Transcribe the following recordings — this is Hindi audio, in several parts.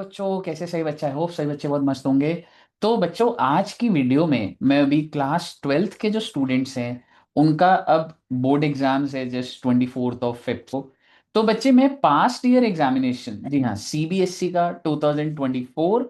बच्चों कैसे सही बच्चा है होप सही बच्चे बहुत मस्त होंगे। तो बच्चों आज की वीडियो में मैं अभी क्लास ट्वेल्थ के जो स्टूडेंट्स हैं उनका अब बोर्ड एग्जाम्स है जस्ट 24 ऑफ फेब को। तो बच्चे मैं पास्ट ईयर एग्जामिनेशन जी हाँ सीबीएसई का 2024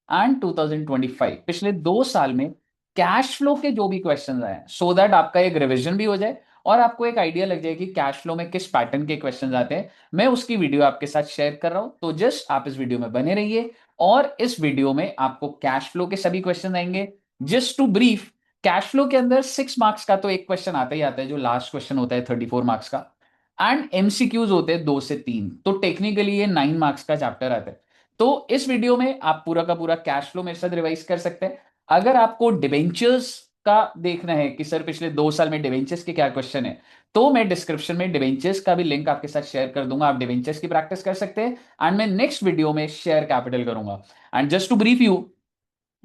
एंड 2025 पिछले 2 साल में कैश फ्लो के जो भी क्वेश्चन आए सो दैट आपका एक रिविजन भी हो जाए और आपको एक आइडिया लग जाए कि कैश फ्लो में किस पैटर्न के क्वेश्चन आते हैं। मैं उसकी वीडियो आपके साथ शेयर कर रहा हूं तो जस्ट आप इस वीडियो में बने रहिए। और इस वीडियो में आपको कैश फ्लो के सभी क्वेश्चन आएंगे। Just to brief, cash flow के अंदर 6 मार्क्स का तो एक क्वेश्चन आता ही आता है जो लास्ट क्वेश्चन होता है 34 मार्क्स का। एंड एमसीक्यूज होते हैं 2 से 3, तो टेक्निकली ये 9 मार्क्स का चैप्टर आता है। तो इस वीडियो में आप पूरा का पूरा कैश फ्लो मेरे साथ रिवाइज कर सकते हैं। अगर आपको डिवेंचर्स का देखना है कि सर पिछले 2 साल में डिवेंचर्स के क्या क्वेश्चन है, तो मैं डिस्क्रिप्शन में डिवेंचर्स का भी लिंक आपके साथ शेयर कर दूंगा, आप डिवेंचर्स की प्रैक्टिस कर सकते हैं। एंड मैं नेक्स्ट वीडियो में शेयर कैपिटल करूंगा। And just to brief you,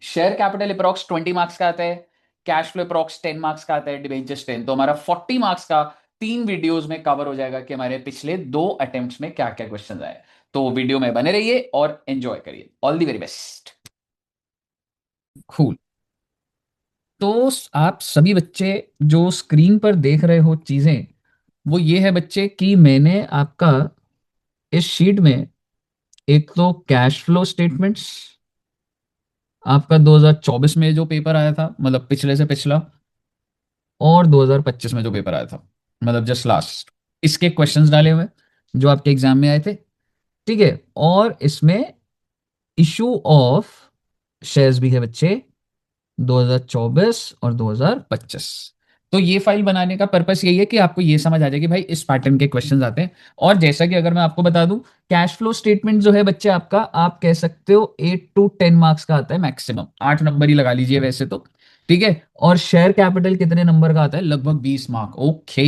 share capital approx 20 marks का आता है, कैश फ्लो अप्रॉक्स 10 मार्क्स का आता है, डिवेंचर्स 10, तो हमारा 40 मार्क्स का 3 वीडियोस में कवर हो जाएगा कि हमारे पिछले 2 अटेम्प्ट्स में क्या क्या क्वेश्चन आए। तो वीडियो में बने रहिए और एंजॉय करिए। All the very best. Cool. तो आप सभी बच्चे जो स्क्रीन पर देख रहे हो चीजें, वो ये है बच्चे कि मैंने आपका इस शीट में एक तो कैश फ्लो स्टेटमेंट्स आपका 2024 में जो पेपर आया था, मतलब पिछले से पिछला, और 2025 में जो पेपर आया था, मतलब जस्ट लास्ट, इसके क्वेश्चंस डाले हुए जो आपके एग्जाम में आए थे। ठीक है। और इसमें इशू ऑफ शेयर्स भी है बच्चे, 2024 और 2025। तो ये फाइल बनाने का पर्पस यही है कि आपको ये समझ आ जाए कि भाई इस पैटर्न के क्वेश्चंस आते हैं। और जैसा कि अगर मैं आपको बता दूं, कैश फ्लो स्टेटमेंट जो है बच्चे आपका, आप कह सकते हो 8 to 10 मार्क्स का आता है, मैक्सिमम 8 नंबर ही लगा लीजिए वैसे तो। ठीक है। और शेयर कैपिटल कितने नंबर का आता है? लगभग 20 मार्क। ओके।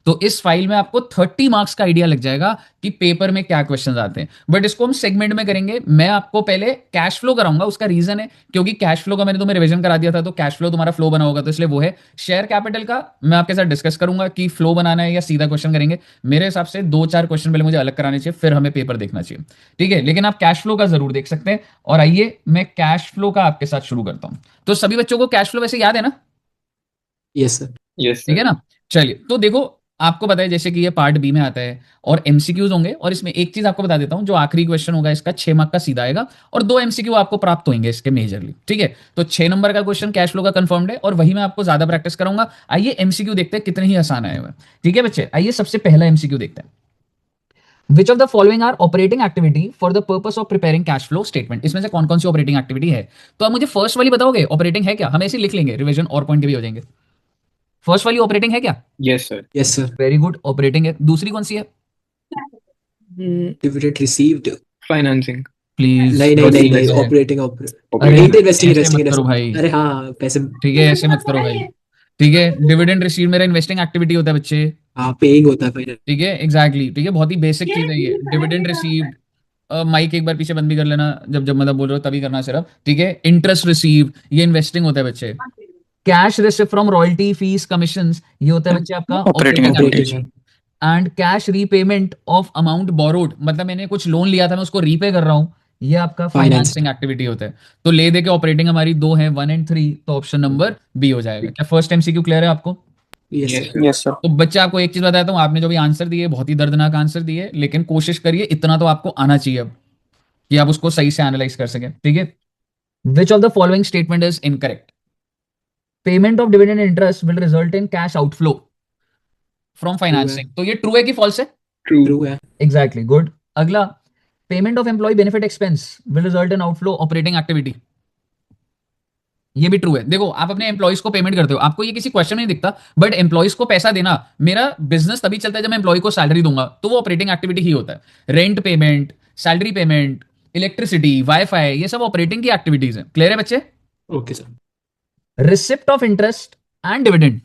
तो इस फाइल में आपको 30 मार्क्स का आइडिया लग जाएगा कि पेपर में क्या क्वेश्चंस आते हैं। बट इसको हम सेगमेंट में करेंगे। मैं आपको पहले कैश फ्लो कराऊंगा, उसका रीजन है क्योंकि कैश फ्लो का मैंने तुम्हें रिवीजन करा दिया था, तो कैश फ्लो तुम्हारा फ्लो बना होगा, तो इसलिए वो है। शेयर कैपिटल का मैं आपके साथ डिस्कस करूंगा कि फ्लो बनाना है या सीधा क्वेश्चन करेंगे। मेरे हिसाब से 2-4 क्वेश्चन पहले मुझे अलग कराने चाहिए, फिर हमें पेपर देखना चाहिए। ठीक है, लेकिन आप कैश फ्लो का जरूर देख सकते हैं। और आइए मैं कैश फ्लो का आपके साथ शुरू करता हूं। तो सभी बच्चों को कैश फ्लो वैसे याद है ना? Yes sir. यस ठीक सर। है ना? चलिए तो देखो, आपको पता है जैसे कि ये पार्ट बी में आता है और एमसीक्यूज होंगे, और इसमें एक चीज आपको बता देता हूं, जो आखिरी क्वेश्चन होगा इसका 6 मार्क का सीधा आएगा, और 2 एमसीक्यू आपको प्राप्त होंगे इसके मेजरली। ठीक है। तो 6 नंबर का क्वेश्चन कैश फ्लो का कंफर्म्ड है और वही मैं आपको ज्यादा प्रैक्टिस कराऊंगा। आइए एमसीक्यू देखते हैं कितने ही आसान आए हुए हैं। ठीक है बच्चे, आइए सबसे पहला एमसीक्यू देखते हैं। Which of the following are operating activity for the purpose of preparing cash flow statement? इसमें से कौन कौन सी ऑपरेटिंग एक्टिविटी है? तो आप मुझे फर्स्ट वाली बताओगे ऑपरेटिंग है क्या? हम ऐसे लिख लेंगे, रिवीजन और पॉइंट भी हो जाएंगे। फर्स्ट वाली ऑपरेटिंग है क्या? Yes sir. Yes sir. Very good, operating है। दूसरी कौन सी है? Dividend received. फाइनेंसिंग। प्लीज नहीं नहीं थोड़ी नहीं देर नहीं, से। ऑपरेटिंग अरे ऑपरेटिंग इन्वेस्टिंग ऐसे इन्वेस्टिंग मत करो इन्वेस्टिंग। भाई। अरे हाँ, पैसे। ठीक है, ऐसे मत करो भाई। ठीक है, डिविडेंड रिसीव मेरा इन्वेस्टिंग एक्टिविटी होता है बच्चे। हाँ, पेइंग होता है फाइनल। ठीक है, एग्जैक्टली। ठीक है, बहुत ही बेसिक चीज है ये, डिविडेंड रिसीव्ड। माइक एक बार पीछे बंद भी कर लेना, जब जब मतलब बोल रहे हो तभी करना सिर्फ। ठीक है, इंटरेस्ट रिसीव्ड ये इन्वेस्टिंग होता है बच्चे। Cash receive from royalty fees commission ये होता है बच्चे आपका ऑपरेटिंग ऑपरेटिंग ऑपरेटिंग एक्टिविटीज। है। Activity. And cash repayment of amount borrowed, मतलब मैंने कुछ लोन लिया था मैं उसको रीपे कर रहा हूँ, ये आपका फाइनेंस। फाइनेंसिंग एक्टिविटी होता है। तो ले दे के ऑपरेटिंग हमारी दो है, 1 और 3, तो ऑप्शन नंबर बी हो जाएगा। क्या फर्स्ट एमसीक्यू क्लियर है आपको? Yes yes sir. Sir. Yes sir. तो बच्चे आपको एक चीज बताता हूँ, आपने जो भी आंसर दिए बहुत ही दर्दनाक आंसर दिए, लेकिन कोशिश करिए इतना तो आपको आना चाहिए अब कि आप उसको सही से एनालाइज कर सकें। ठीक है। Which of the following statement is incorrect? Payment of dividend interest will result in cash outflow from true है। फाइनेंसिंग, तो ये ट्रू है कि फॉल्स है? ट्रू। ट्रू है। Exactly, good. अगला, payment of employee benefit expense will result in outflow operating activity, ये भी ट्रू है। देखो, आप अपने एम्प्लॉयज को पेमेंट करते हो, आपको ये किसी क्वेश्चन में नहीं दिखता, बट एम्प्लॉयज को पैसा देना, मेरा बिजनेस तभी चलता है जब मैं एम्प्लॉय को सैलरी दूंगा, तो वो ऑपरेटिंग एक्टिविटी ही होता है। Rent payment, salary payment, electricity, wifi, ये सब ऑपरेटिंग की एक्टिविटीज है। क्लियर है बच्चे? Okay sir. Receipt of interest and dividend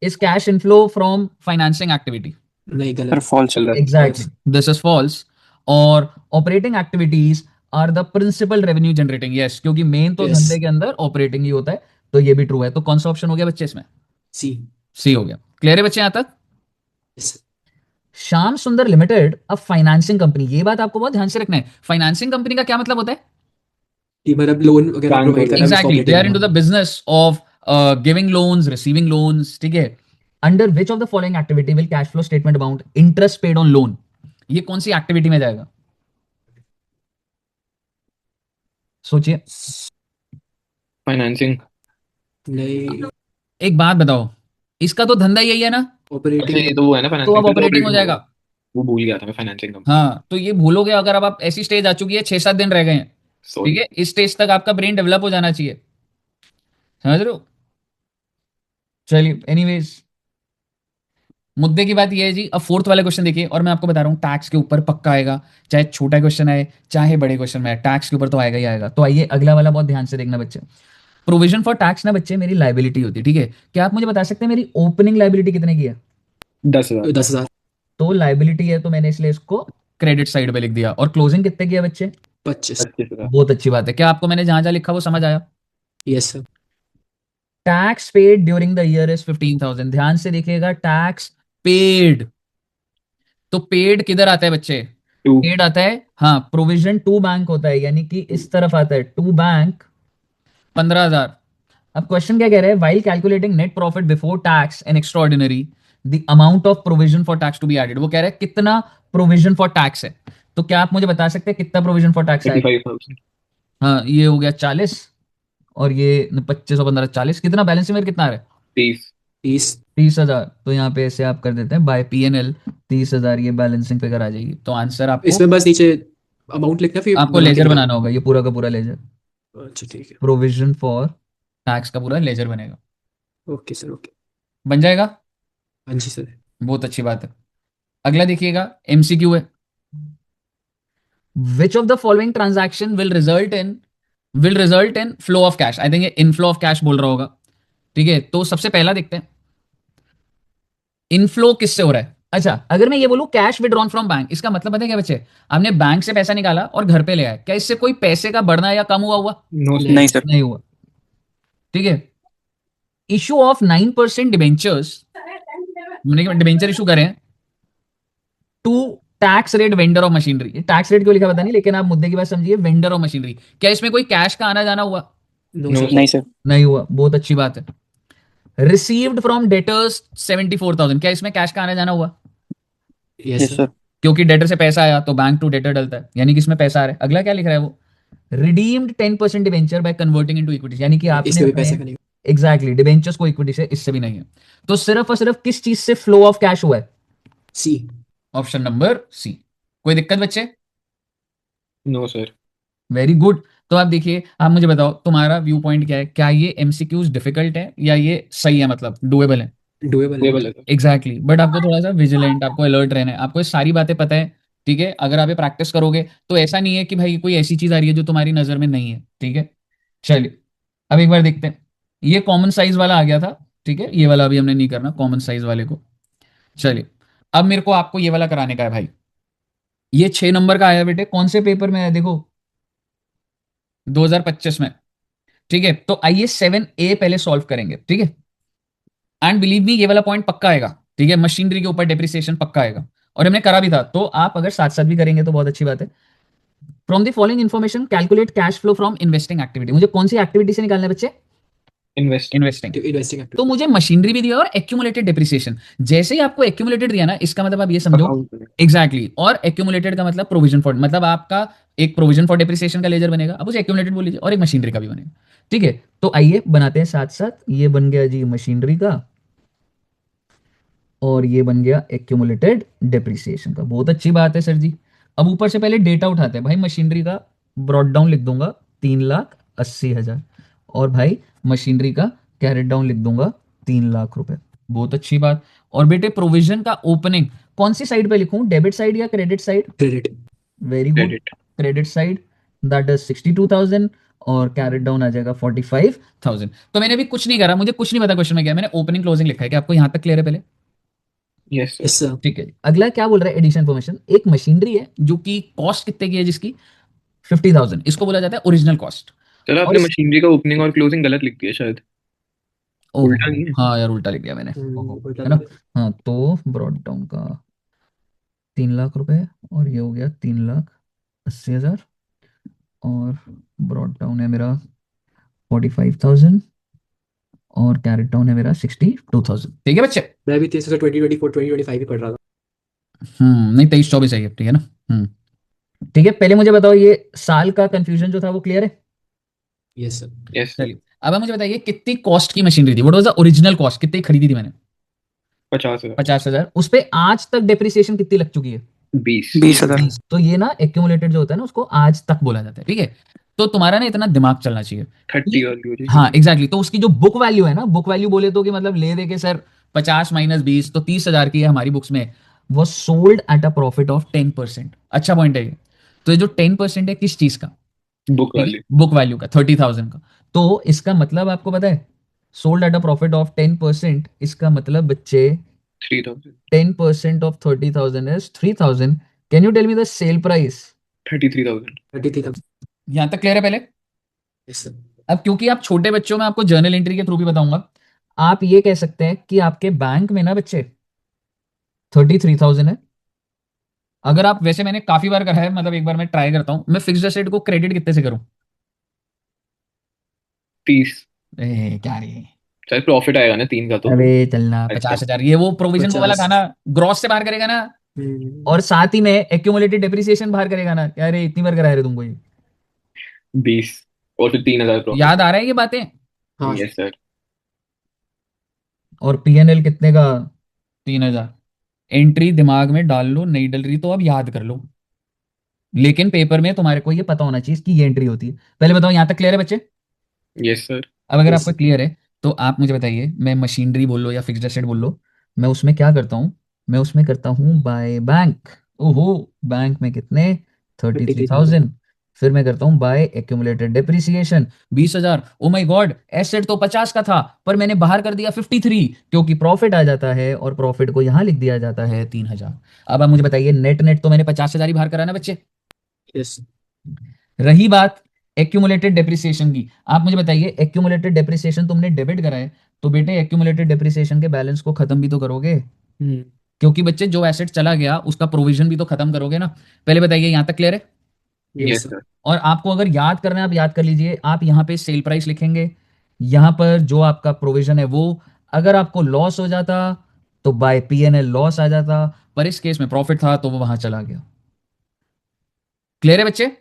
is cash inflow from financing activity. नहीं, सर गलत। फॉल चल रहा है। Exactly, false. This is false. और operating activities are the principal revenue generating, yes, क्योंकि मेन तो यस। धंधे के अंदर ऑपरेटिंग ही होता है। तो ये भी ट्रू है। तो कौन सा ऑप्शन हो गया बच्चे इसमें? सी। सी हो गया। क्लियर है बच्चे यहां तक? यस। श्याम सुंदर लिमिटेड अ फाइनेंसिंग कंपनी, ये बात आपको बहुत ध्यान से रखना है। फाइनेंसिंग कंपनी का क्या मतलब होता है? कि मतलब लोन वगैरह बैंक प्रोवाइड कर रहा है उसको exactly, they operating are into the में। Business of giving loans, receiving loans, ठीक है। Under which of the following activity will cash flow statement amount interest paid on loan, ये कौन सी एक्टिविटी में जाएगा? सोचिए। फाइनेंसिंग। नहीं, एक बात बताओ, इसका तो धंधा यही है ना, अच्छा, ऑपरेटिंग ये में। तो वो है ना, तो फाइनेंसिंग अब तो ऑपरेटिंग हो ऑपरेटिंग होगा। जाएगा। वो भूल गया था मैं, फाइनेंसिंग कंपनी। हाँ, तो ये भूलोगे अगर अब आप ऐसी स्टेज आ चुकी है, 6-7 दिन रह गए हैं, ठीक सॉरी। है, इस स्टेज तक आपका ब्रेन डेवलप हो जाना चाहिए, समझ रहे हो? चलिए, एनीवेज, मुद्दे की बात यह है जी। अब फोर्थ वाले क्वेश्चन देखिए, और मैं आपको बता रहा हूँ टैक्स के ऊपर पक्का आएगा, चाहे छोटा क्वेश्चन आए चाहे बड़े क्वेश्चन में आए, टैक्स के ऊपर तो आएगा ही आएगा। तो आइए अगला वाला बहुत ध्यान से देखना बच्चे। प्रोविजन फॉर टैक्स ना बच्चे मेरी लाइबिलिटी होती है, ठीक है। क्या आप मुझे बता सकते हैं मेरी ओपनिंग लाइबिलिटी कितने की है? 10,000। 10,000। तो लाइबिलिटी है तो मैंने इसलिए इसको क्रेडिट साइड पे लिख दिया। और क्लोजिंग कितने की है बच्चे? 25। 25,000। बहुत अच्छी बात है। क्या आपको मैंने जहां जहां लिखा वो समझ आया? Yes sir. Tax paid during the year is 15,000। ध्यान से देखिएगा, टैक्स पेड, तो पेड किधर आता है बच्चे? 2। पेड आता है, हाँ, प्रोविजन टू बैंक होता है, यानी कि इस तरफ आता है टू बैंक, 15,000। अब क्वेश्चन क्या कह रहा है? While calculating net profit before tax and extraordinary, the amount of provision for tax to be added, वो कह रहा है कितना प्रोविजन फॉर टैक्स है। तो क्या आप मुझे बता सकते हैं कितना प्रोविजन फॉर टैक्स आएगा? 35,000। हाँ, ये हो गया 40, और ये 25 और 15, 40, कितना बैलेंस में कितना आ रहा है? 30। 30। 30,000। तो यहाँ पे ऐसे आप कर देते हैं बाय PNL, 30,000 ये बैलेंसिंग फिगर आ जाएगी। तो आंसर आपको, इसमें बस नीचे अमाउंट लिखना है, फिर आपको बना के लेजर बनाना निकालना होगा, ये पूरा का पूरा लेजर, है। अच्छा ठीक है। प्रोविजन फॉर टैक्स का पूरा लेजर बनेगा। Okay sir, okay. बन जाएगा। हाँ जी सर। बहुत अच्छी बात है। अगला देखिएगा, MCQ है। Which of the following transaction will result in flow of cash? I think ये इनफ्लो ऑफ कैश बोल रहा होगा, ठीक है। तो सबसे पहला देखते हैं इनफ्लो किससे हो रहा है। अच्छा, अगर मैं ये बोलूं कैश विड्रॉन फ्रॉम बैंक, इसका मतलब पता है क्या बच्चे? आपने बैंक से पैसा निकाला और घर पे ले आए, क्या इससे कोई पैसे का बढ़ना या कम हुआ? No sir. नहीं। नहीं हुआ, ठीक है। Issue of 9% debentures, debenture issue करें to tax rate vendor of machinery. Tax rate क्यों लिखा पता नहीं, लेकिन आप मुद्दे की बात समझिए, वेंडर ऑफ मशीनरी, क्या इसमें कोई कैश का आना जाना हुआ? No no sir. सर। नहीं सर। नहीं हुआ, बहुत अच्छी बात है। रिसीव्ड फ्रॉम डेटर्स 74,000, क्या इसमें कैश का आना जाना हुआ? Yes yes sir. सर। क्योंकि डेटर से पैसा आया तो बैंक टू डेटर डलता है, यानी कि इसमें पैसा आ रहा है। अगला क्या लिख रहा है वो? Redeemed 10% debenture by converting into equity, यानी कि आपने इसमें भी अपने, पैसा का नहीं। एग्जैक्टली, डिवेंचर्स को इक्विटी से, इससे भी नहीं है। तो सिर्फ और सिर्फ किस चीज से फ्लो ऑफ कैश हुआ है? सी। Option number C. कोई दिक्कत बच्चे? No sir. Very good. तो आप देखिए, आप मुझे बताओ तुम्हारा व्यू पॉइंट क्या है, क्या ये MCQs डिफिकल्ट है या ये सही है, मतलब डुएबल है? डुएबल है। लेवल है सर। Exactly exactly. बट आपको थोड़ा सा विजिलेंट, आपको अलर्ट रहना है, आपको ये सारी बातें पता है, ठीक है। अगर आप ये प्रैक्टिस करोगे तो ऐसा नहीं है कि भाई कोई ऐसी चीज आ रही है जो तुम्हारी नजर में नहीं है, ठीक है। चलिए, अब एक बार देखते हैं। ये कॉमन साइज वाला आ गया था, ठीक है, ये वाला अभी हमने नहीं करना, कॉमन साइज वाले को। चलिए, अब मेरे को आपको ये वाला कराने का है भाई। ये 6 नंबर का आया बेटे, कौन से पेपर में है देखो, 2025 में, ठीक है। तो आइए 7A पहले सॉल्व करेंगे, ठीक है। एंड बिलीव मी, ये वाला पॉइंट पक्का आएगा, ठीक है। मशीनरी के ऊपर डेप्रिसिएशन पक्का आएगा, और हमने करा भी था, तो आप अगर साथ साथ भी करेंगे तो बहुत अच्छी बात है। From the following information calculate cash flow from investing activity, मुझे कौन सी एक्टिविटी से निकालना है बच्चे? इन्वेस्ट। इन्वेस्टिंग। इन्वेस्टिंग तो एक्टिविटी। मुझे मशीनरी भी दिया और एक्यूमुलेटेड डेप्रिसिएशन। जैसे ही आपको एक्यूमुलेटेड दिया ना, इसका मतलब आप ये समझो, अकाउंट में। एग्जैक्टली exactly, और एक्यूमुलेटेड का मतलब प्रोविजन फॉर, मतलब आपका एक प्रोविजन फॉर डेप्रिसिएशन का लेजर बनेगा, अब उसे एक्यूमुलेटेड बोल लीजिए, और एक मशीनरी का भी बनेगा, ठीक है। तो आइए बनाते हैं साथ साथ, ये बन गया जी मशीनरी का, और ये बन गया एक्यूमुलेटेड डेप्रिसिएशन का। बहुत अच्छी बात है सर जी। अब ऊपर से पहले डेटा उठाते हैं भाई। मशीनरी का ब्रॉड डाउन लिख दूंगा 3,80,000, और भाई मशीनरी का कैरेट डाउन लिख दूंगा 3 लाख रुपए। बहुत अच्छी बात। और बेटे प्रोविजन का ओपनिंग कौन सी साइड पे लिखूं, डेबिट साइड या credit side? Credit. Very good, credit. Credit side, that is 62,000, और कैरेट डाउन आ जाएगा 45,000। तो मैंने अभी कुछ नहीं करा, मुझे कुछ नहीं पता क्वेश्चन में क्या है, मैंने ओपनिंग क्लोजिंग लिखा है। कि आपको यहां तक क्लियर है पहले? Yes sir. Yes sir. ठीक है। अगला क्या बोल रहा है, एडिशन इन्फॉर्मेशन। एक मशीनरी है जो कि कॉस्ट कितने की है, जिसकी 50,000, इसको बोला जाता है ओरिजिनल कॉस्ट। चलो, और आपने मशीनरी का ओपनिंग और क्लोजिंग गलत लिख दिया शायद। ओहो, उल्टा नहीं है। हाँ यार, उल्टा लिख दिया मैंने, ओहो, उल्टा है ना। लिख दे। हाँ, तो ब्रॉड डाउन का 3 लाख रुपए, और ये हो गया 3,80,000, और ब्रॉड डाउन है मेरा 45,000, और कैरेट डाउन है मेरा 62,000। ठीक है बच्चे। मैं भी 2024 2025 ही पढ़ रहा था। नहीं 23-24 है ये, ठीक है ना। ठीक है, पहले मुझे बताओ ये साल का कंफ्यूजन जो था वो क्लियर है। Yes sir. Yes, sir. चलिए, अब आप मुझे बताइए कितनी कॉस्ट की मशीनरी थी, what was the original cost, कितनी खरीदी थी मैंने। 50,000. 50,000। उस पे आज तक डेप्रिसिएशन कितनी लग चुकी है। 20. 20,000। 20। तो ये ना एक्यूमुलेटेड जो होता है ना उसको आज तक बोला जाता है, ठीक है। तो तुम्हारा ना इतना दिमाग चलना चाहिए 30 वाली हो जाएगी. हाँ एग्जैक्टली, तो उसकी जो बुक वैल्यू है ना, बुक वैल्यू बोले तो कि मतलब ले दे के सर 50 - 20 तो 30,000 की है हमारी बुक्स में। वो sold at a profit of 10%। अच्छा पॉइंट है ये। तो ये जो 10% है किस चीज का, Book ठीक है, वाली. बुक वैल्यू का 30,000 का। तो इसका मतलब आपको पता है, sold at a profit of 10%, इसका मतलब बच्चे 3,000. 10% of 30,000 is 3,000। Can you tell me the sale price. 33,000. 33,000। यहां तक क्लियर है पहले। Yes sir. अब क्योंकि आप छोटे बच्चों में आपको जर्नल एंट्री के थ्रू भी बताऊंगा, आप ये कह सकते हैं कि आपके बैंक में ना बच्चे 33,000 है। अगर आप, वैसे मैंने काफी बार करा है, मतलब एक बार मैं ट्राई करता हूं, मैं फिक्स्ड एसेट को क्रेडिट कितने से करूं। 30. क्या रे। सर प्रॉफिट आएगा ना 3 का तो. अरे चलना अच्छा. 50,000, ये वो प्रोविजन वो वाला 50। खाना, ग्रॉस से बाहर करेगा ना। और साथ ही में एक्यूमुलेटेड डेप्रिसिएशन बाहर करेगा ना, क्या रे इतनी बार करा है रे तुमको ये। 20. और फिर 3,000 प्रॉफिट. याद आ रहा है ये बातें। हाँ यस सर. और पीएनएल कितने का, 3,000। एंट्री दिमाग में डाल लो, नहीं डल रही तो अब याद कर लो, लेकिन पेपर में तुम्हारे को ये पता होना चाहिए कि ये एंट्री होती है। पहले बताओ यहां तक क्लियर है बच्चे। Yes sir. अब अगर यस आपको क्लियर है तो आप मुझे बताइए, मैं मशीनरी बोल लो या फिक्स्ड एसेट बोल लो, मैं उसमें क्या करता हूँ, मैं उसमें करता हूँ बाय बैंक। ओहो, बैंक में कितने, 33,000। 33,000। फिर मैं करता हूँ by accumulated depreciation 20,000। Oh my God, asset तो 50 का था पर मैंने बाहर कर दिया 53, क्योंकि प्रॉफिट आ जाता है और प्रॉफिट को यहां लिख दिया जाता है 3,000। अब आप मुझे बताइए नेट नेट तो मैंने 50,000 ही बाहर करा ना बच्चे। यस। रही बात एक्यूमुलेटेड डेप्रिसिएशन की, आप मुझे बताइए एक्यूमुलेटेड डेप्रिसिएशन तुमने डेबिट करा है, तो बेटे एक्यूमुलेटेड डेप्रिसिएशन के बैलेंस को खत्म भी तो करोगे, क्योंकि बच्चे जो एसेट चला गया उसका प्रोविजन भी तो खत्म करोगे ना। पहले बताइए यहां तक क्लियर है। Yes yes sir. सर. और आपको अगर याद करना है आप याद कर लीजिए, आप यहाँ पे सेल प्राइस लिखेंगे, यहाँ पर जो आपका प्रोविजन है वो, अगर आपको लॉस हो जाता तो बाय पीएनएल लॉस आ जाता, पर इस केस में प्रॉफिट था तो वो वहां चला गया। क्लियर है बच्चे।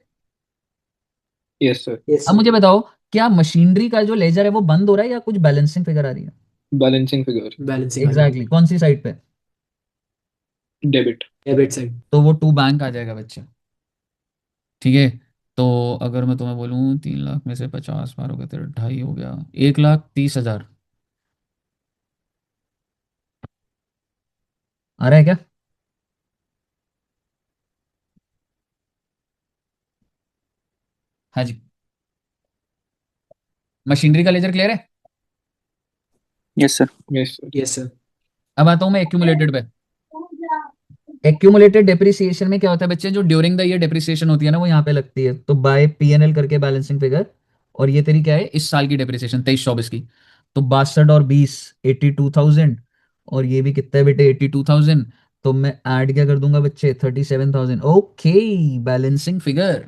Yes sir. यस अब सर। मुझे बताओ, क्या मशीनरी का जो लेजर है वो बंद हो रहा है या कुछ बैलेंसिंग फिगर आ रही है। Balancing figure. बैलेंसिंग आ रही एग्जैक्टली कौन सी साइड पे, डेबिट. है। Debit side. तो वो टू बैंक आ जाएगा बच्चे। ठीक है। तो अगर मैं तुम्हें बोलूं 3 लाख में से 50 बार हो गया तेरा 2.5 हो गया, 1,30,000 आ रहा है क्या। हाँ जी, मशीनरी का लेजर क्लियर है। Yes sir. Yes sir. Yes sir. अब आता हूं मैं एक्यूमुलेटेड पे। एक्यूमुलेटेड डेप्रिसिएशन में क्या होता है बच्चे, जो ड्यूरिंग द ईयर डेप्रिसिएशन होती है ना वो यहाँ पे लगती है, तो बाय पीएनएल करके बैलेंसिंग फिगर। और ये तेरी क्या है, इस साल की डेप्रिसिएशन 23-24 की। तो 62 और 20 82,000, और ये भी कितना है बेटे 82,000। तो मैं ऐड क्या कर दूंगा बच्चे 37,000। Okay, balancing figure.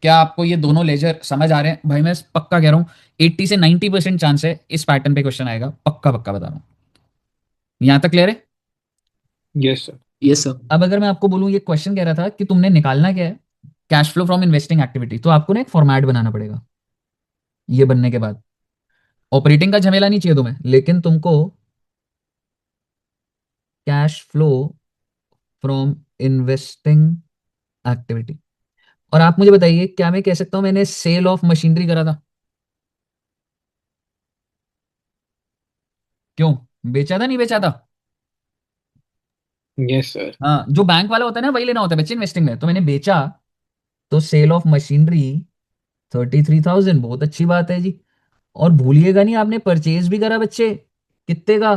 क्या आपको ये दोनों लेजर समझ आ रहे हैं भाई, मैं पक्का कह रहा हूँ 80 से 90% चांस है इस पैटर्न पे क्वेश्चन आएगा, पक्का पक्का बता रहा हूँ। यहां तक क्लियर है। Yes sir. Yes sir. अब अगर मैं आपको बोलूं, ये क्वेश्चन कह रहा था कि तुमने निकालना क्या है, cash flow from investing activity, तो आपको ना एक फॉर्मेट बनाना पड़ेगा। ये बनने के बाद ऑपरेटिंग का झमेला नहीं चाहिए तुम्हें, लेकिन तुमको cash flow from investing activity. और आप मुझे बताइए, क्या मैं कह सकता हूं मैंने सेल ऑफ मशीनरी करा था। क्यों, बेचा था नहीं बेचा था। Yes sir. हाँ, जो बैंक वाला होता है ना वही लेना होता है बच्चे इन्वेस्टिंग में, तो मैंने बेचा, तो सेल ऑफ मशीनरी 33,000, बहुत अच्छी बात है जी। और भूलिएगा नहीं आपने परचेज भी करा बच्चे, कितने का,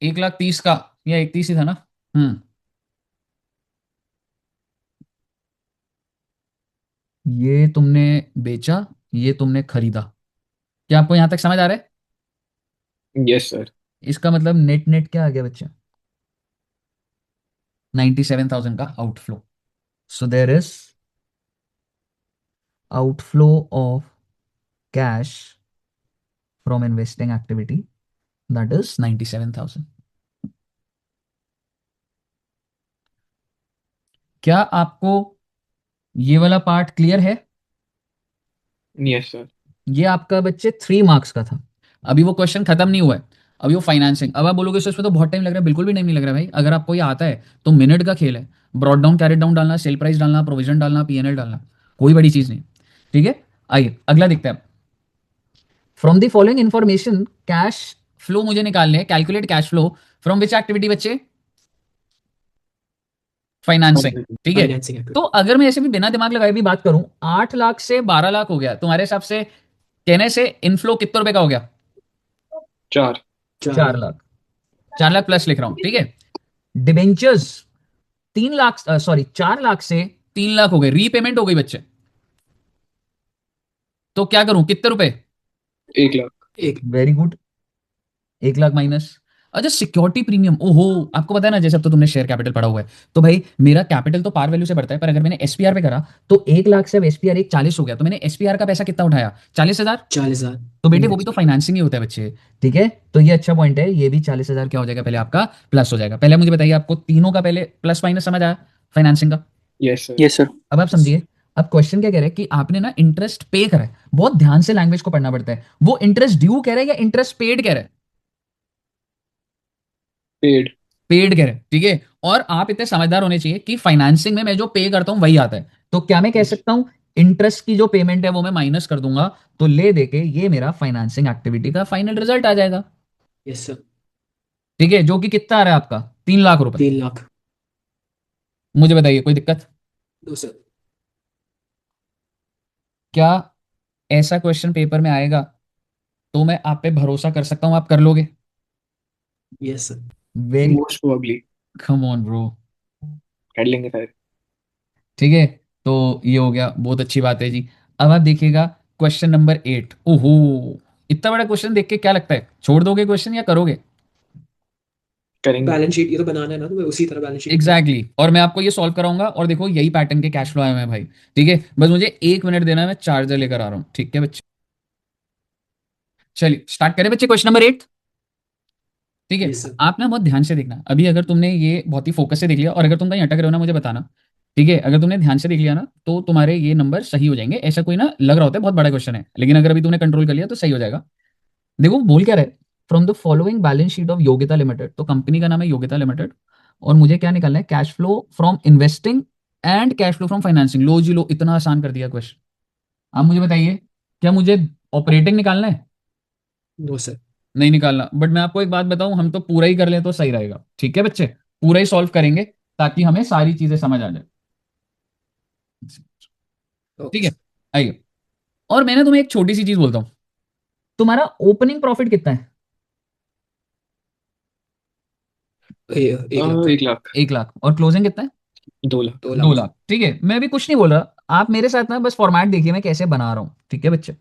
1,30,000 का, या 31 ही था ना। हम्म, ये तुमने बेचा, ये तुमने खरीदा। क्या आपको यहां तक समझ आ रहा है। Yes sir. इसका मतलब नेट नेट क्या आ गया बच्चा, 97,000 का outflow. So there is outflow of cash from investing activity, that is 97,000. क्या आपको ये वाला पार्ट क्लियर है? Yes, sir. ये आपका बच्चे 3 मार्क्स का था. अभी वो क्वेश्चन खत्म नहीं हुआ है, अभी वो फाइनेंसिंग. अब आप बोलोगे सर इसमें तो बहुत टाइम लग रहा है. बिल्कुल भी टाइम नहीं लग रहा भाई. अगर आपको ये आता है तो मिनट का खेल है. ब्रॉड डाउन, कैरेट डाउन डालना, सेल प्राइस डालना, प्रोविजन डालना, पीएनएल डालना, कोई बड़ी चीज नहीं. ठीक है, आइए अगला देखते हैं. From the following information cash flow मुझे निकालने हैं. Calculate cash flow from which activity बच्चे? फाइनेंसिंग. ठीक है, Financing activity. तो अगर मैं ऐसे भी बिना दिमाग लगाए भी बात करूं, 8 लाख से 12 लाख हो गया, तुम्हारे हिसाब से कहने से इनफ्लो कितने रुपए का हो गया? 4. 4 लाख. 4 लाख प्लस लिख रहा हूं. ठीक है, डिबेंचर्स 3 लाख, सॉरी 4 लाख से 3 लाख हो गए, रीपेमेंट हो गई बच्चे. तो क्या करूं, कितने रुपए? 1 लाख. एक वेरी गुड. 1 लाख माइनस. अच्छा, सिक्योरिटी प्रीमियम. ओहो, आपको पता है ना, जैसे अब तो तुमने शेयर कैपिटल पढ़ा हुआ है, तो भाई मेरा कैपिटल तो पार वैल्यू से बढ़ता है, पर अगर मैंने एसपीआर पे करा तो 1 लाख से अब एसपीआर एक 40 हो गया, तो मैंने एसपीआर का पैसा कितना उठाया? 40,000. 40,000. तो बेटे वो भी तो फाइनेंसिंग ही होता है बच्चे. ठीक है, तो ये अच्छा पॉइंट है. ये भी 40,000 क्या हो जाएगा पहले आपका? प्लस हो जाएगा. पहले मुझे बताइए, आपको तीनों का पहले प्लस माइनस समझ आया फाइनेंसिंग का? Yes, sir. Yes, sir. अब आप समझिए, अब क्वेश्चन क्या कह रहा है कि आपने ना इंटरेस्ट पे करा है. बहुत ध्यान से लैंग्वेज को पढ़ना पड़ता है. वो इंटरेस्ट ड्यू कह रहा है या इंटरेस्ट पेड कह रहा है? Paid. पेड कह रहे हैं. ठीक है, और आप इतने समझदार होने चाहिए कि फाइनेंसिंग में मैं जो पे करता हूं वही आता है. तो क्या मैं कह सकता हूं इंटरेस्ट की जो पेमेंट है वो मैं माइनस कर दूंगा, तो ले देके ये मेरा फाइनेंसिंग एक्टिविटी का फाइनल रिजल्ट आ जाएगा. Yes, sir. ठीक है, जो कि कितना आ रहा है आपका? 3 लाख रुपए. 3 लाख. मुझे बताइए, कोई दिक्कत? No, sir. क्या ऐसा क्वेश्चन पेपर में आएगा तो मैं आप पे भरोसा कर सकता हूं आप कर लोगे? Yes, sir. Very, Most probably. Come on bro. कर लेंगे sir. ठीक है, तो ये हो गया, बहुत अच्छी बात है जी. अब आप देखिएगा क्वेश्चन नंबर 8. ओहो, इतना बड़ा क्वेश्चन देख के क्या लगता है, छोड़ दोगे क्वेश्चन या करोगे? करेंगे. बैलेंस शीट ये तो बनाना है ना, तो मैं उसी तरह बैलेंस शीट. Exactly exactly. और मैं आपको ये सॉल्व कराऊंगा, और देखो यही पैटर्न के कैश फ्लो आए हुए हैं भाई. ठीक है, बस मुझे 1 मिनट देना है, मैं चार्जर लेकर आ रहा हूँ. ठीक है बच्चे, चलिए स्टार्ट करें बच्चे, क्वेश्चन नंबर 8. ठीक है, Yes, sir. आप ना बहुत ध्यान से देखना. अभी अगर तुमने ये बहुत ही फोकस से देख लिया, और अगर तुम कहीं अटक रहे हो ना मुझे बताना. ठीक है, अगर तुमने ध्यान से देख लिया ना तो तुम्हारे ये नंबर सही हो जाएंगे. ऐसा कोई ना लग रहा होता है बहुत बड़ा क्वेश्चन है, लेकिन अगर अभी तुमने कंट्रोल कर लिया तो सही हो जाएगा. देखो बोल क्या रहे, from the following balance sheet of Yogita limited. तो कंपनी का नाम है योगिता लिमिटेड, और मुझे क्या निकालना है? Cash flow from investing and cash flow from financing. लो जी लो, इतना आसान कर दिया क्वेश्चन. आप मुझे बताइए, क्या मुझे ऑपरेटिंग निकालना है? No, sir. नहीं निकालना. बट मैं आपको एक बात बताऊं, हम तो पूरा ही कर लें तो सही रहेगा. ठीक है बच्चे, पूरा ही सॉल्व करेंगे ताकि हमें सारी चीजें समझ आ जाए. ठीक Okay, है, sir. आइए. और मैंने तुम्हें एक छोटी सी चीज बोलता हूं, तुम्हारा ओपनिंग प्रॉफिट कितना है? 1 लाख. 1 लाख. 1 लाख. और क्लोजिंग कितना है? 2 लाख. 2 2 लाख. लाख. ठीक है, मैं अभी कुछ नहीं बोल रहा, आप मेरे साथ ना बस फॉर्मेट देखिए मैं कैसे बना रहा हूं. ठीक है बच्चे,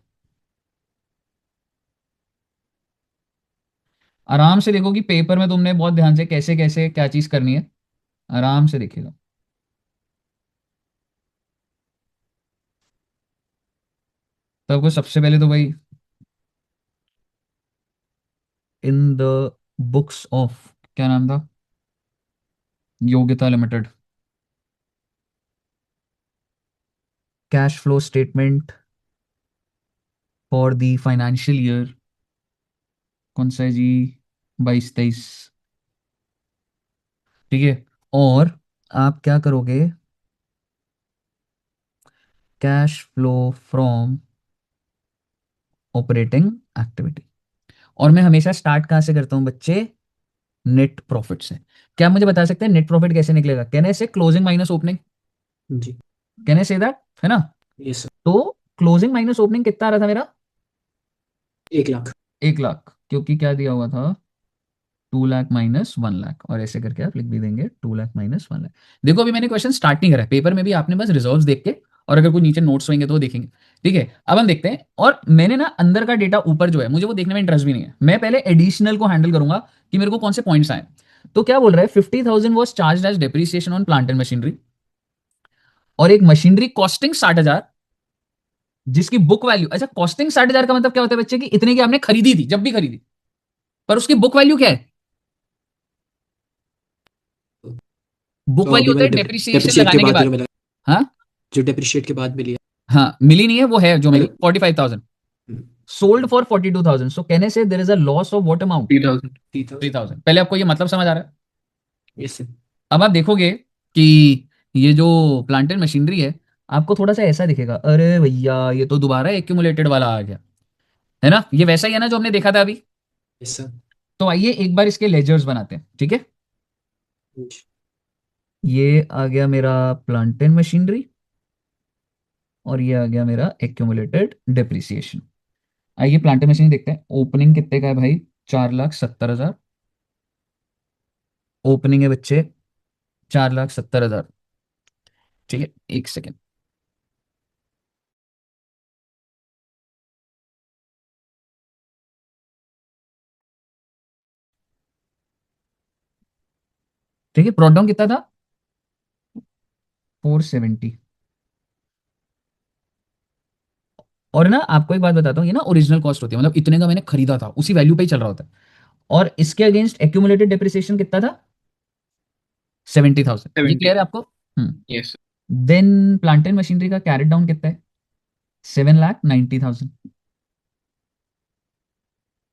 आराम से देखो कि पेपर में तुमने बहुत ध्यान से कैसे कैसे क्या चीज करनी है, आराम से देखिएगा. तो आपको सबसे पहले तो भाई इन द बुक्स ऑफ, क्या नाम था, योग्यता limited, cash flow statement for the financial year, कौन सा है जी? 22-23. ठीक है, और आप क्या करोगे? Cash flow from operating activity. और मैं हमेशा स्टार्ट कहां से करता हूं बच्चे? नेट प्रॉफिट से. क्या आप मुझे बता सकते हैं नेट प्रॉफिट कैसे निकलेगा? कहने से क्लोजिंग माइनस ओपनिंग, जी. कहने से दैट है ना. Yes, sir. तो क्लोजिंग माइनस ओपनिंग कितना आ रहा था मेरा? 1 लाख. 1 लाख, क्योंकि क्या दिया हुआ था? 2 लाख माइनस 1 लाख, और ऐसे करके आप लिख भी देंगे 2 लाख माइनस 1 लाख. देखो अभी मैंने क्वेश्चन स्टार्ट नहीं करा है, पेपर में भी आपने बस रिजल्ट्स देख के, और अगर कोई नीचे नोट्स होंगे तो वो देखेंगे. ठीक है, अब हम देखते हैं. और मैंने ना अंदर का डेटा ऊपर जो है मुझे वो देखने में इंटरेस्ट भी नहीं है, मैं पहले एडिशनल को हैंडल करूंगा कि मेरे को कौन से पॉइंट्स आए. तो क्या बोल रहा है, 50,000 was charge as depreciation on plant and machinery, और एक मशीनरी कॉस्टिंग 60,000 जिसकी बुक वैल्यू, अच्छा कॉस्टिंग 60,000 का मतलब क्या होता है बच्चे की, इतने की आपने खरीदी थी जब भी खरीदी, पर उसकी बुक वैल्यू क्या है, बुक तो वैल्यू अभी होता है मतलब डेप्रिसिएशन डेप्रिशिएट के लगाने के बाद जो बाद। मिला, हाँ जो डेप्रिशिएट के बाद मिली है, हाँ, मिली नहीं है, वो है जो मिली मतलब 45,000, सोल्ड फॉर 42,000, सो कहने से there is a loss of what amount, 3,000. 3,000। पहले आपको ये मतलब समझ आ रहा है। Yes sir. अब आप देखोगे कि ये जो प्लांट एंड मशीनरी है, आपको थोड़ा सा ऐसा दिखेगा, अरे भैया ये तो दोबारा एक्यूमुलेटेड वाला आ गया, है ना, ये वैसा ही है ना जो हमने देखा था अभी। Yes sir. तो आइए एक बार इसके लेजर्स बनाते हैं, ठीक है। ये आ गया मेरा प्लांट एंड मशीनरी, और ये आ गया मेरा एक्यूमुलेटेड डेप्रिसिएशन। आइए प्लांट एंड मशीनरी देखते हैं, ओपनिंग कितने का है भाई, 4,70,000, ओपनिंग है बच्चे 4,70,000, ठीक है, एक सेकेंड। ठीक है, प्रोडक्ट डाउन कितना था, 470। और ना आपको एक बात बताता हूँ, ये ना ओरिजिनल कॉस्ट होती है, मतलब इतने का मैंने खरीदा था उसी वैल्यू पे ही चल रहा होता है, और इसके अगेंस्ट एक्यूमुलेटेड डेप्रिसिएशन कितना था, 70,000। ये 70. क्लियर है आपको। Yes. Then plant and machinery का कैरेट डाउन कितना है, 7,90,000,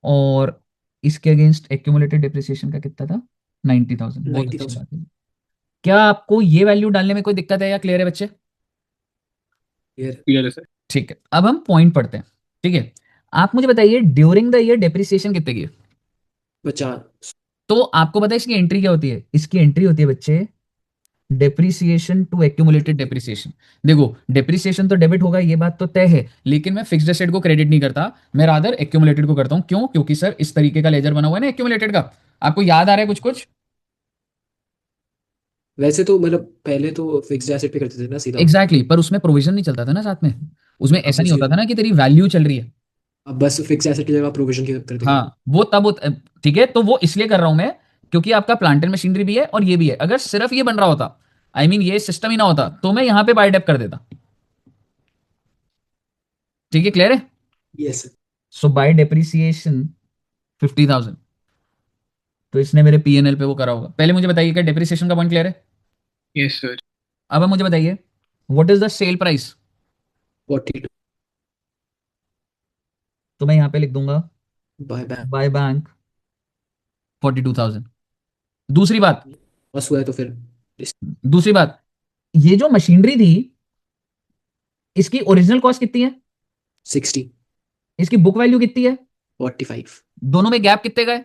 और इसके अगेंस्ट एक्यूमुलेटेड डेप्रिसिएशन का कितना था, 90,000। बहुत अच्छी 90,000। बात है। क्या आपको ये वैल्यू डालने में कोई दिक्कत है या क्लियर है बच्चे। क्लियर। Clear है sir. ठीक है, अब हम पॉइंट पढ़ते हैं, ठीक है। आप मुझे बताइए ड्यूरिंग द ईयर डेप्रिसिएशन कितने की है। 50। तो आपको पता है इसकी एंट्री क्या होती है, इसकी एंट्री होती है बच्चे डेप्रिसिएशन टू एक्यूमुलेटेड डेप्रिसिएशन। देखो डेप्रिसिएशन तो डेबिट होगा, ये बात तो तय है, लेकिन मैं फिक्स्ड एसेट को क्रेडिट नहीं करता, मैं रादर एक्यूमुलेटेड को करता हूं। क्यों, क्योंकि सर इस तरीके का लेजर बना हुआ है ना एक्यूमुलेटेड का, आपको याद आ रहा है कुछ कुछ। वैसे तो मतलब पहले तो फिक्स्ड एसेट पे करते थे ना सीधा। एग्जैक्टली पर उसमें प्रोविजन नहीं चलता था ना साथ में, उसमें अब ऐसा नहीं उसे, होता था ना कि तेरी वैल्यू चल रही है। अब बस फिक्स्ड एसेट की जगह प्रोविजन की कर देंगे। हाँ वो तब ठीक है, तो वो इसलिए कर रहा हूं मैं क्योंकि आपका प्लांट एंड मशीनरी भी है और ये भी है, अगर सिर्फ ये बन रहा होता, आई मीन ये सिस्टम ही ना होता, तो मैं यहां पे बाय डेप कर देता। ठीक है, क्लियर है। Yes sir. सो बाय डेप्रिसिएशन 50,000, तो इसने मेरे पीएनएल पे वो करा होगा। पहले मुझे बताइए क्या डेप्रिसिएशन का पॉइंट क्लियर है। Yes sir. अब आप मुझे बताइए what is the sale price. 42 तो मैं यहां पे लिख दूंगा बाय बैंक। By bank 42,000। दूसरी बात, बस हुआ है तो फिर दूसरी बात, ये जो मशीनरी थी इसकी ओरिजिनल कॉस्ट कितनी है, 60। इसकी बुक वैल्यू कितनी है, 45। दोनों में गैप कितने का है,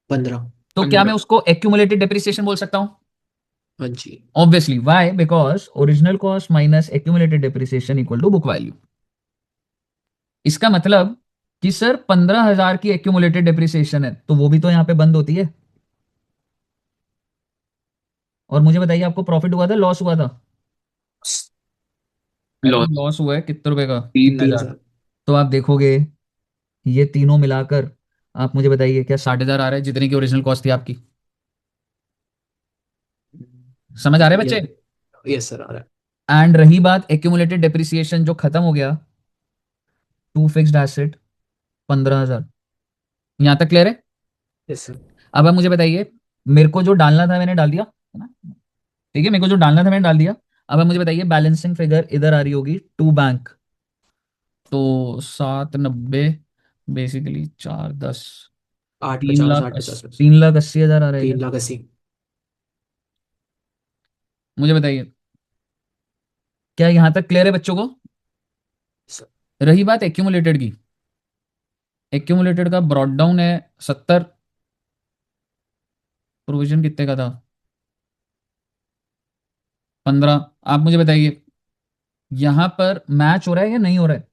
15। तो क्या मैं 15. उसको एक्यूमुलेटेड डेप्रिसिएशन बोल सकता हूं। हाँ जी। Obviously, why, because original cost minus accumulated depreciation equal to book value. इसका मतलब कि सर 15,000 की एक्यूमुलेटेड डेप्रिसिएशन है, तो वो भी तो यहां पे बंद होती है। और मुझे बताइए आपको प्रॉफिट हुआ था लॉस हुआ था, अरे Loss. लॉस हुआ है कितने रुपए का, 3. 3,000। 3,000। तो आप देखोगे ये तीनों मिलाकर, आप मुझे बताइए क्या 60,000 आ रहा है जितने की ओरिजिनल कॉस्ट थी आपकी। समझ आ रहे हैं बच्चे। यस सर आ रहा है। एंड रही बात एक्यूमुलेटेड डेप्रिसिएशन जो खत्म हो गया, टू फिक्स्ड एसेट 15,000, यहां तक क्लियर है। Yes sir. अब आप मुझे बताइए, मेरे को जो डालना था मैंने डाल दिया, है ना, ठीक है, मेरे को जो डालना था मैंने डाल दिया। अब आप मुझे बताइए बैलेंसिंग फिगर इधर आ रही होगी टू बैंक, तो 790, बेसिकली 410, 850, 850 बस। 3,80,000 आ रहा है क्या। 3,80,000। मुझे बताइए क्या यहां तक क्लियर है बच्चों को। सर रही बात एक्यूमुलेटेड की, एक्यूमुलेटेड का ब्रॉड डाउन है 70, प्रोविजन कितने का था, 15। आप मुझे बताइए यहां पर मैच हो रहा है या नहीं हो रहा है।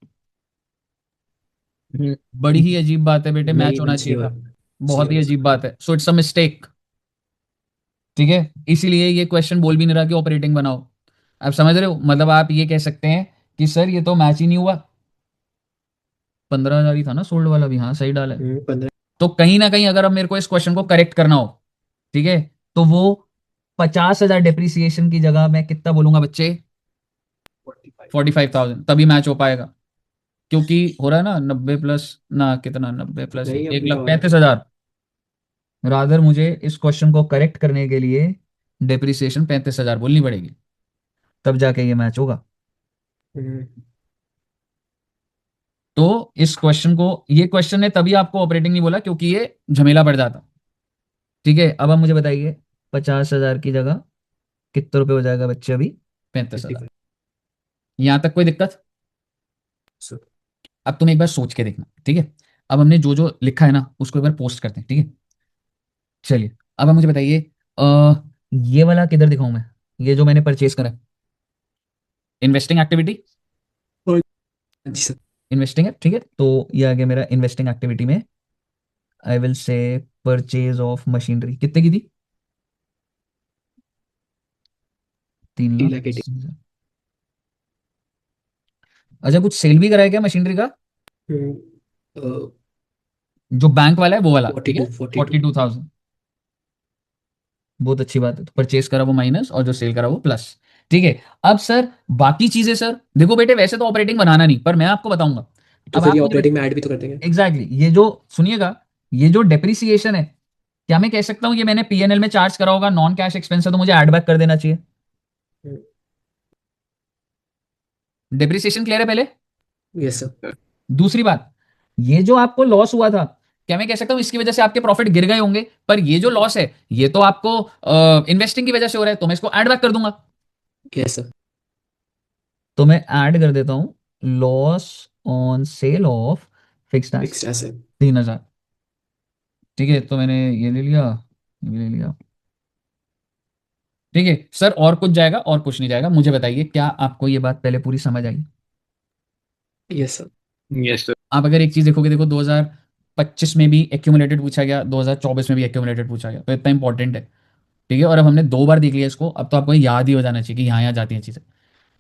हम्म. बड़ी ही अजीब बात है बेटे, मैच नहीं होना मैच नहीं चाहिए हो था, रहा, नहीं बहुत हो ही रहा अजीब सर। बात है, सो इट्स अ मिस्टेक। ठीक है, इसीलिए ये क्वेश्चन बोल भी नहीं रहा कि ऑपरेटिंग बनाओ। आप समझ रहे हो, मतलब आप ये कह सकते हैं कि सर ये तो मैच ही नहीं हुआ, 15,000 ही था ना सोल्ड वाला भी, हाँ सही डाला है। 15। तो कहीं ना कहीं अगर अब मेरे को इस क्वेश्चन को करेक्ट करना हो, ठीक है, तो वो 50,000 डेप्रिसिएशन की जगह मैं कितना बोलूंगा बच्चे? 45,000, तभी मैच हो पाएगा, क्योंकि हो रहा है ना 90 प्लस ना कितना, 90 प्लस नहीं, एक अभी लाख हो रहा है। पैंतीस हजार रादर मुझे इस क्वेश्चन को करेक्ट करने के लिए डेप्रिसिएशन 35,000 बोलनी पड़ेगी, तब जाके ये मैच होगा। हम्म, तो इस क्वेश्चन को, ये क्वेश्चन ने तभी आपको ऑपरेटिंग नहीं बोला क्योंकि ये झमेला पड़ जाता। ठीक है, अब आप मुझे बताइए 50,000 की जगह कितने रुपए हो जाएगा बच्चे अभी? 35,000। 55। यहां तक कोई दिक्कत? सर, अब तुम एक बार सोच के देखना, ठीक है। अब हमने जो जो लिखा है ना उसको एक बार पोस्ट करते हैं, ठीक है। चलिए, अब आप मुझे बताइए, ये वाला किधर दिखाऊं मैं? ये जो मैंने परचेज करा है, इन्वेस्टिंग एक्टिविटी, हाँ जी सर। इन्वेस्टिंग है, ठीक है। तो ये आ गया मेरा इन्वेस्टिंग एक्टिविटी में, I will say purchase of machinery कितने की थी? 3 लाख 80। 3,80,000। अच्छा, कुछ सेल भी कराया क्या मशीनरी का? जो बैंक वाला है वो वाला, ठीक है। 42 42,000, बहुत अच्छी बात है। तो परचेज करा वो माइनस और जो सेल करा वो प्लस। ठीक है, अब सर बाकी चीजें, सर देखो बेटे, वैसे तो ऑपरेटिंग बनाना नहीं, पर मैं आपको बताऊंगा। तो अब फिर आप ये मुझे ऑपरेटिंग में ऐड भी तो कर देंगे। एग्जैक्टली ये जो सुनिएगा, ये जो डेप्रिसिएशन है, क्या मैं कह सकता हूं ये मैंने पीएनएल में चार्ज करा होगा, नॉन कैश एक्सपेंस है, तो मुझे एड बैक कर देना चाहिए। डेप्रिसिएशन क्लियर है पहले? Yes sir. दूसरी बात, ये जो आपको लॉस हुआ था, क्या मैं कह सकता हूं इसकी वजह से आपके प्रॉफिट गिर गए होंगे, पर ये जो लॉस है ये तो आपको इन्वेस्टिंग की वजह से हो रहा है, तो मैं इसको ऐड बैक कर दूंगा। Yes sir. तो मैं ऐड कर देता हूं loss on sale of fixed fixed asset, asset. 3,000। ठीक है, तो मैंने ये ले लिया, ये भी ले लिया। ठीक है सर, और कुछ जाएगा और कुछ नहीं जाएगा, मुझे बताइए क्या आपको ये बात पहले पूरी समझ आई? Yes sir. Yes, sir. आप अगर एक चीज देखोगे, देखो 2025 में भी एक्यूमुलेटेड पूछा गया, 2024 में भी एक्यूमुलेटेड पूछा गया, तो इतना इंपॉर्टेंट है। ठीक है, और अब हमने 2 बार देख लिया इसको, अब तो आपको याद ही हो जाना चाहिए कि यहाँ यहाँ जाती हैं चीजें।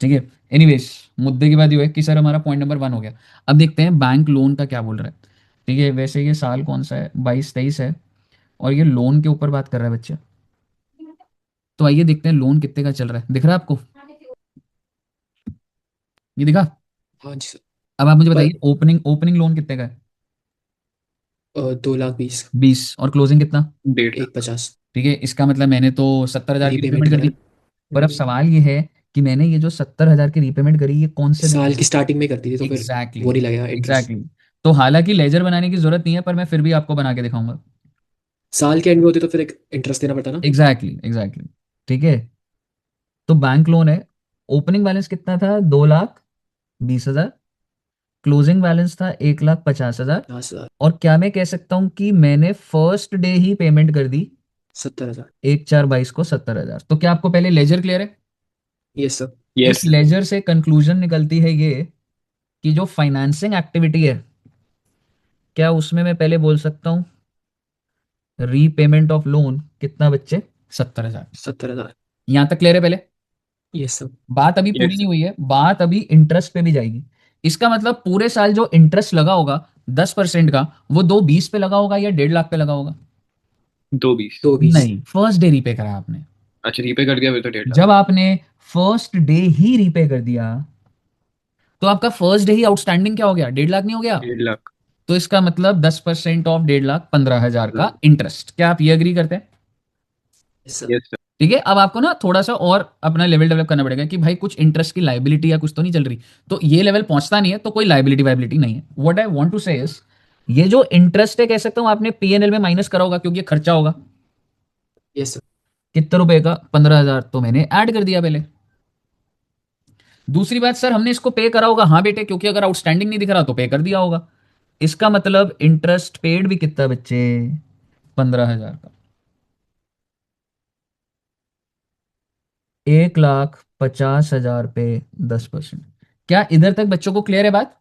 ठीक है, एनीवेज, मुद्दे की बात ये है कि सर हमारा पॉइंट नंबर 1 हो गया। अब देखते हैं बैंक लोन का क्या बोल रहा है। ठीक है, वैसे ये साल कौन सा है, 22-23 है, और ये लोन के ऊपर बात कर रहा है बच्चे। तो आइए देखते हैं लोन कितने का चल रहा है, दिख रहा है आपको? ये दिखा? हाँ जी सर। अब आप मुझे पर बताइए ओपनिंग ओपनिंग लोन कितने का है? 2 लाख 20। 20, और क्लोजिंग कितना? 1.5 लाख। 150। ठीक है, इसका मतलब मैंने तो 70,000 की रीपेमेंट रीपेमेंट कर करा दी। है। पर अब सवाल ये है कि मैंने ये जो 70,000 की रीपेमेंट करी, ये कौन से दिन साल में? की स्टार्टिंग में कर दी थी तो फिर एग्जैक्टली, वो नहीं लगेगा इंटरेस्ट। एग्जैक्टली। तो हालांकि लेजर बनाने की जरूरत नहीं है, पर मैं फिर भी आपको बना के दिखाऊंगा। साल के एंड में होती तो फिर एक इंटरेस्ट देना पड़ता ना। Exactly, exactly. ठीक है, तो बैंक लोन है, ओपनिंग बैलेंस कितना था? 2,20,000। क्लोजिंग बैलेंस था 1,50,000। 10,000। और क्या मैं कह सकता हूं कि मैंने फर्स्ट डे ही पेमेंट कर दी 70,000। 1/4/22 को 70,000? तो क्या आपको पहले लेजर क्लियर है? Yes sir. इस Yes, sir. लेजर से कंक्लूजन निकलती है ये कि जो फाइनेंसिंग एक्टिविटी है, क्या उसमें मैं पहले बोल सकता हूँ रीपेमेंट ऑफ लोन कितना बच्चे? 70,000। 70,000। यहां तक क्लियर है पहले? Yes sir. बात अभी पूरी Yes, नहीं sir. हुई है, बात अभी इंटरेस्ट पे भी जाएगी। इसका मतलब पूरे साल जो इंटरेस्ट लगा होगा 10% का, वो 2,20 पे लगा होगा या 1.5 लाख पे लगा होगा? 2.20. 220। नहीं, फर्स्ट डे रीपे करा आपने। अच्छा, रीपे कर दिया फिर तो 1.5 लाख. जब आपने फर्स्ट डे ही रीपे कर दिया, तो आपका फर्स्ट डे ही आउटस्टैंडिंग क्या हो गया? 1.5 लाख नहीं हो गया? 1.5 लाख. तो इसका मतलब 10% ऑफ 1.5 लाख 15,000 का इंटरेस्ट। क्या आप ये अग्री करते हैं? Yes sir. Yes, sir. ठीक है, अब आपको ना थोड़ा सा और अपना लेवल डेवलप करना पड़ेगा कि भाई कुछ इंटरेस्ट की लाइबिलिटी या कुछ तो नहीं चल रही। तो ये लेवल पहुंचता नहीं है तो कोई लाइबिलिटी वाइबिलिटी नहीं है। व्हाट आई वांट टू से इज, ये जो इंटरेस्ट है कह सकता हूं आपने पीएनएल में माइनस करा होगा क्योंकि ये खर्चा होगा। Yes sir. कितने रुपए का? 15,000, तो मैंने ऐड कर दिया पहले। दूसरी बात, सर हमने इसको पे करा होगा, हाँ बेटे, क्योंकि अगर आउटस्टैंडिंग नहीं दिख रहा तो पे कर दिया होगा। इसका मतलब इंटरेस्ट पेड भी कितना बच्चे? 15,000 का। 1,50,000 पे 10%। क्या इधर तक बच्चों को क्लियर है बात?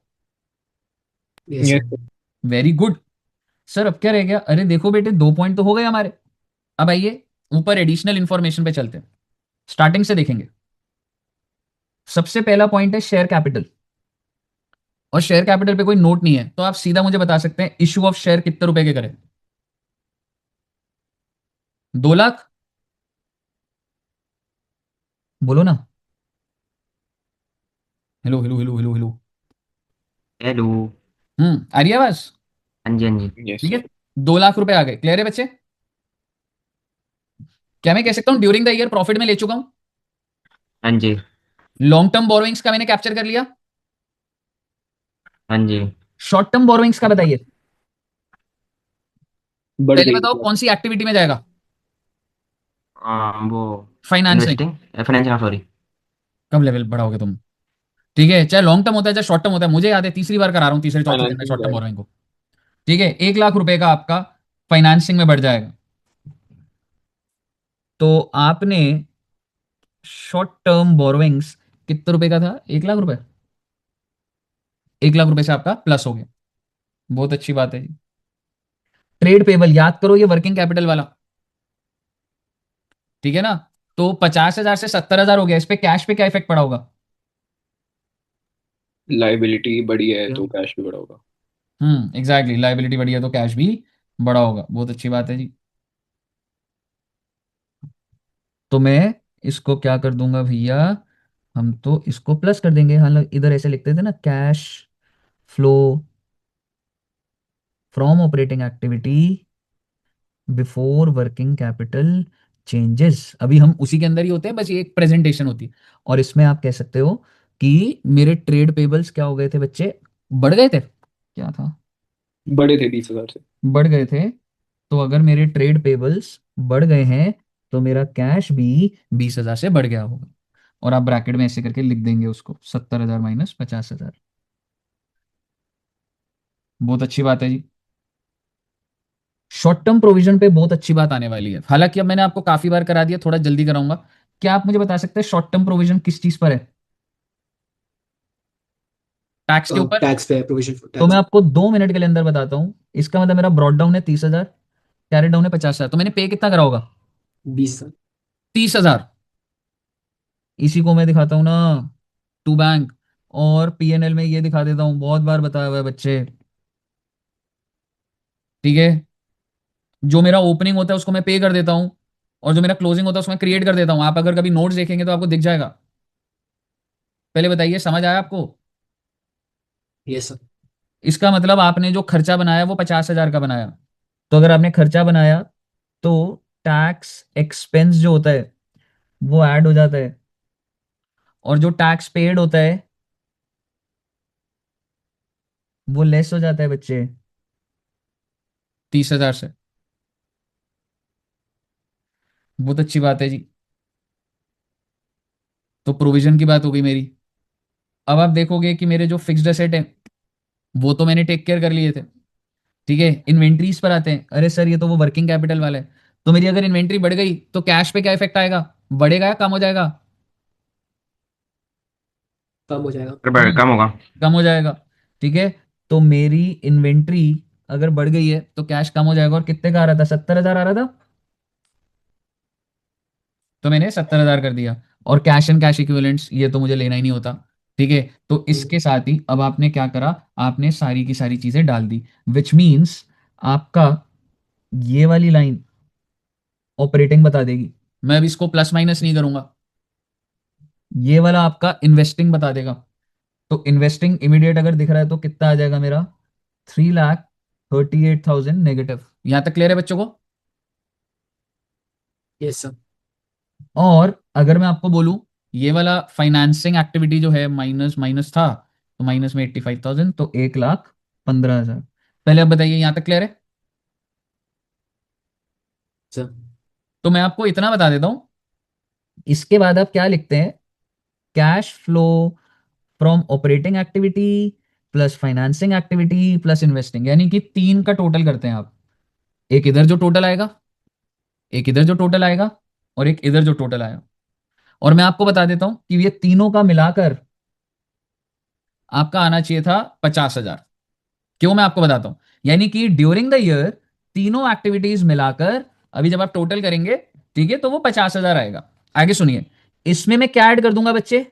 Yes Yes, sir. sir. Very good. Sir अब क्या रह गया? अरे देखो बेटे, 2 पॉइंट तो हो गए हमारे। अब आइए ऊपर एडिशनल इंफॉर्मेशन पे चलते हैं, स्टार्टिंग से देखेंगे। सबसे पहला पॉइंट है शेयर कैपिटल, और शेयर कैपिटल पे कोई नोट नहीं है, तो आप सीधा मुझे बता सकते हैं इशू ऑफ शेयर कितने रुपए के करें? 2 लाख, बोलो ना। Hello hello hello hello hello. Hello. आ रही है आवाज? हाँ जी हाँ जी। Yes, ठीक है, sir. 2 लाख रुपए आ गए। क्लियर है बच्चे? क्या मैं कह सकता हूं ड्यूरिंग द ईयर प्रॉफिट में ले चुका हूं? हाँ जी लॉन्ग टर्म बोरोइंग्स का मैंने कैप्चर कर लिया। हाँ जी। शॉर्ट टर्म बोरोइंग्स का बताइए। बढ़ पहले गई बताओ मतलब. कौन सी एक्टिविटी में जाएगा? वो फाइनेंसिंग। Investing, financial, sorry. कब लेवल बढ़ाओगे तुम? ठीक है, चाहे लॉन्ग टर्म होता है चाहे शॉर्ट टर्म होता है, मुझे याद है, तीसरी बार करा रहा हूं, तीसरे चौथी दिन में फाइनेंसिंग शॉर्ट टर्म जाएगा. बोरोइंग को। ठीक है, 1 लाख रुपए का आपका फाइनेंसिंग में बढ़ जाएगा। तो आपने शॉर्ट टर्म बोरोइंग्स कितने रुपए का था? 1 लाख रुपए। 1 लाख रुपए से आपका प्लस हो गया। बहुत अच्छी बात है जी। ट्रेड पेबल याद करो, ये वर्किंग कैपिटल वाला, ठीक है ना? तो 50,000 से 70,000 हो गया। इस पे कैश पे क्या इफेक्ट पड़ा होगा? लाइबिलिटी बड़ी है क्या? तो कैश भी बड़ा होगा. एग्जैक्टली, लाइबिलिटी बढ़ी है तो कैश भी बड़ा होगा। बहुत अच्छी बात है जी। तो मैं इसको क्या कर दूंगा भैया, हम तो इसको प्लस कर देंगे। हाँ, इधर ऐसे लिखते थे ना, cash flow from operating activity before working capital changes. अभी हम उसी के अंदर ही होते हैं, बस ये एक प्रेजेंटेशन होती है। और इसमें आप कह सकते हो कि मेरे ट्रेड पेबल्स क्या हो गए थे बच्चे? बढ़ गए थे। क्या था? बड़े थे 20,000 से. बढ़ गए थे। तो अगर मेरे ट्रेड पेबल्स बढ़ गए हैं तो मेरा कैश भी 20,000 से बढ़ गया होगा। और आप ब्रैकेट में ऐसे करके लिख देंगे उसको, 70,000 माइनस 50,000। बहुत अच्छी बात है जी। शॉर्ट टर्म प्रोविजन पे बहुत अच्छी बात आने वाली है। हालांकि अब मैंने आपको काफी बार करा दिया, थोड़ा जल्दी कराऊंगा। क्या आप मुझे बता सकते हैं शॉर्ट टर्म प्रोविजन किस चीज पर है? टैक्स के ऊपर। टैक्स पे, प्रोविजन फॉर तो मैं टैक्स। आपको 2 मिनट के लिए अंदर बताता हूं। इसका मतलब मेरा ब्रॉड डाउन है 30,000, कैरेट डाउन है 50,000। तो मैंने पे कितना करा होगा? 20 साल। 30,000। इसी को मैं दिखाता हूँ ना, टू बैंक। और पीएनएल में ये दिखा देता हूँ, बहुत बार बताया हुआ है बच्चे। ठीक है, जो मेरा ओपनिंग होता है उसको मैं पे कर देता हूँ, और जो मेरा क्लोजिंग होता है उसको मैं क्रिएट कर देता हूँ। आप अगर कभी नोट्स देखेंगे तो आपको दिख जाएगा। पहले बताइए, समझ आया आपको? Yes sir. इसका मतलब आपने जो खर्चा बनाया वो 50,000 का बनाया। तो अगर आपने खर्चा बनाया तो टैक्स एक्सपेंस जो होता है वो ऐड हो जाता है, और जो टैक्स पेड होता है वो लेस हो जाता है बच्चे, 30,000 से। बहुत अच्छी बात है जी। तो प्रोविजन की बात हो गई मेरी। अब आप देखोगे कि मेरे जो फिक्स्ड एसेट है वो तो मैंने टेक केयर कर लिए थे। ठीक है, इन्वेंट्रीज पर आते हैं। अरे सर, ये तो वो वर्किंग कैपिटल वाला है। तो मेरी अगर इन्वेंट्री बढ़ गई तो कैश पे क्या इफेक्ट आएगा? बढ़ेगा या कम हो जाएगा? कम हो जाएगा। कम होगा। कम हो जाएगा। ठीक है, तो मेरी इन्वेंट्री अगर बढ़ गई है तो कैश कम हो जाएगा। और कितने का आ रहा था? 70,000 आ रहा था। तो मैंने 70,000 कर दिया। और कैश एंड कैश इक्विवेलेंट्स ये तो मुझे लेना ही नहीं होता। ठीक है, तो इसके साथ ही अब आपने क्या करा, आपने सारी की सारी चीजें डाल दी। विच मीन्स आपका ये वाली लाइन ऑपरेटिंग बता देगी। मैं अब इसको प्लस माइनस नहीं करूंगा। ये वाला आपका इन्वेस्टिंग बता देगा। तो इन्वेस्टिंग इमीडिएट अगर दिख रहा है तो कितना आ जाएगा मेरा? 3,38,000 नेगेटिव। यहां तक क्लियर है बच्चों को? Yes sir. और अगर मैं आपको बोलूं, ये वाला फाइनेंसिंग एक्टिविटी जो है माइनस माइनस था, तो माइनस में 85,000, तो 1,15,000। पहले आप बताइए, यहां तक क्लियर है? सर। तो मैं आपको इतना बता देता हूं, इसके बाद आप क्या लिखते हैं? Cash flow from operating activity plus financing activity plus investing, यानी कि 3 का टोटल करते हैं आप। एक इधर जो टोटल आएगा, एक इधर जो टोटल आएगा, और एक इधर जो टोटल आएगा। और मैं आपको बता देता हूं कि ये तीनों का मिलाकर आपका आना चाहिए था 50,000। क्यों, मैं आपको बताता हूं। यानी कि ड्यूरिंग द ईयर तीनों एक्टिविटीज मिलाकर अभी जब आप टोटल करेंगे, ठीक है, तो वो 50,000 आएगा। आगे सुनिए, इसमें मैं क्या ऐड कर दूंगा बच्चे?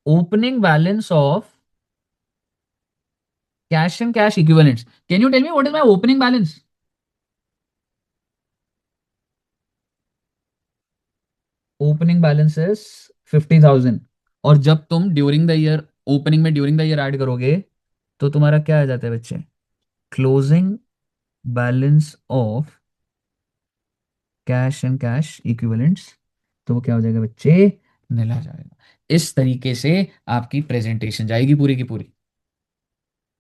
Opening balance of cash and cash equivalents. Can you tell me what is my opening balance? Opening balance is 50,000, और जब तुम ड्यूरिंग द ईयर ओपनिंग में ड्यूरिंग द ईयर ऐड करोगे तो तुम्हारा क्या आ जाता है बच्चे, closing balance of cash and cash equivalents, तो वो क्या हो जाएगा बच्चे, नील आ जाएगा। इस तरीके से आपकी प्रेजेंटेशन जाएगी पूरी की पूरी।